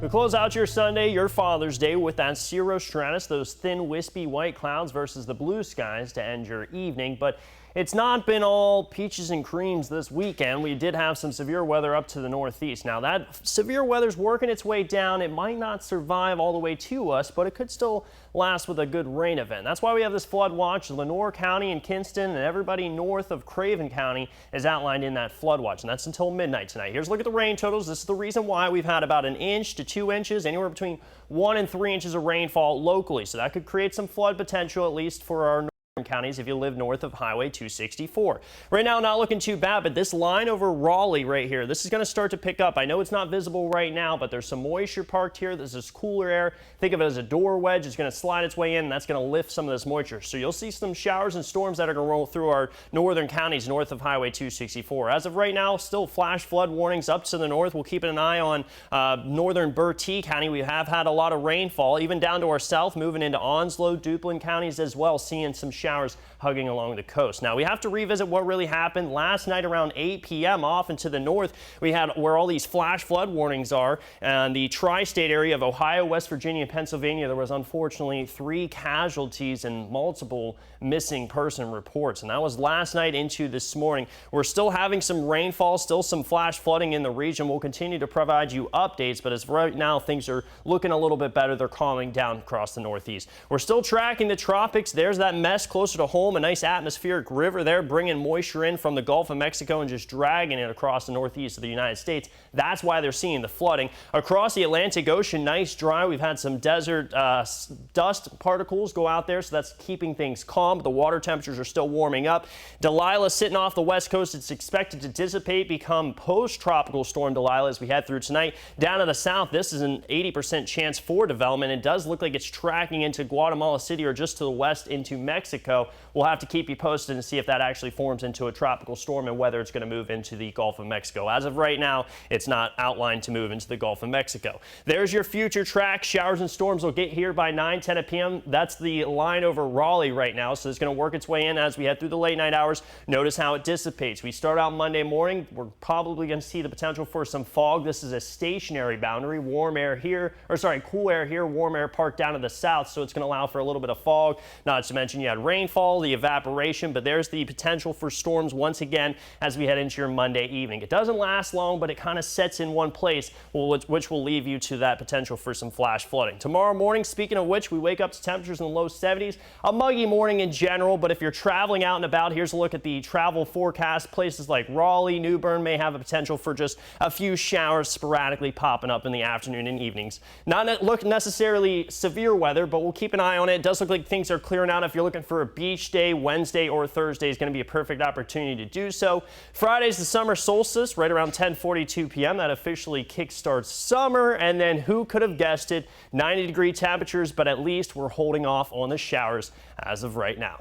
We close out your Sunday, your Father's Day, with that cirrostratus, those thin, wispy white clouds versus the blue skies to end your evening. But it's not been all peaches and creams this weekend. We did have some severe weather up to the northeast. Now that severe weather's working its way down. It might not survive all the way to us, but it could still last with a good rain event. That's why we have this flood watch. Lenore County and Kinston and everybody north of Craven County is outlined in that flood watch, and that's until midnight tonight. Here's a look at the rain totals. This is the reason why we've had about 1 inch to 2 inches, anywhere between 1 and 3 inches of rainfall locally. So that could create some flood potential, at least for our counties if you live north of Highway 264. Right now, not looking too bad, but this line over Raleigh right here, this is going to start to pick up. I know it's not visible right now, but there's some moisture parked here. This is cooler air. Think of it as a door wedge. It's going to slide its way in, and that's going to lift some of this moisture. So you'll see some showers and storms that are going to roll through our northern counties north of Highway 264. As of right now, still flash flood warnings up to the north. We'll keep an eye on northern Bertie County. We have had a lot of rainfall, even down to our south, moving into Onslow, Duplin counties as well, seeing some showers hugging along the coast. Now we have to revisit what really happened last night around 8 p.m. off into the north. We had where all these flash flood warnings are, and the tri-state area of Ohio, West Virginia, and Pennsylvania. There was unfortunately 3 casualties and multiple missing person reports, and that was last night into this morning. We're still having some rainfall, still some flash flooding in the region. We'll continue to provide you updates, but as of right now, things are looking a little bit better. They're calming down across the northeast. We're still tracking the tropics. There's that mess closer to home, a nice atmospheric river there bringing moisture in from the Gulf of Mexico and just dragging it across the northeast of the United States. That's why they're seeing the flooding. Across the Atlantic Ocean, nice dry. We've had some desert dust particles go out there, so that's keeping things calm. But the water temperatures are still warming up. Delilah sitting off the west coast. It's expected to dissipate, become post-tropical storm Delilah as we head through tonight. Down to the south, this is an 80% chance for development. It does look like it's tracking into Guatemala City or just to the west into Mexico. We'll have to keep you posted and see if that actually forms into a tropical storm and whether it's going to move into the Gulf of Mexico. As of right now, it's not outlined to move into the Gulf of Mexico. There's your future track. Showers and storms will get here by 9-10 p.m. That's the line over Raleigh right now, so it's going to work its way in as we head through the late night hours. Notice how it dissipates. We start out Monday morning. We're probably going to see the potential for some fog. This is a stationary boundary. Warm air here, or sorry, cool air here, warm air parked down to the south, so it's going to allow for a little bit of fog. Not to mention you had rainfall, the evaporation, but there's the potential for storms once again as we head into your Monday evening. It doesn't last long, but it kind of sets in one place, which will leave you to that potential for some flash flooding. Tomorrow morning, speaking of which, we wake up to temperatures in the low 70s. A muggy morning in general, but if you're traveling out and about, here's a look at the travel forecast. Places like Raleigh, New Bern may have a potential for just a few showers sporadically popping up in the afternoon and evenings. Not look necessarily severe weather, but we'll keep an eye on it. It does look like things are clearing out. If you're looking for a beach day, Wednesday or Thursday is going to be a perfect opportunity to do so. Friday's the summer solstice right around 10:42 p.m. That officially kickstarts summer, and then who could have guessed it, 90-degree temperatures, but at least we're holding off on the showers as of right now.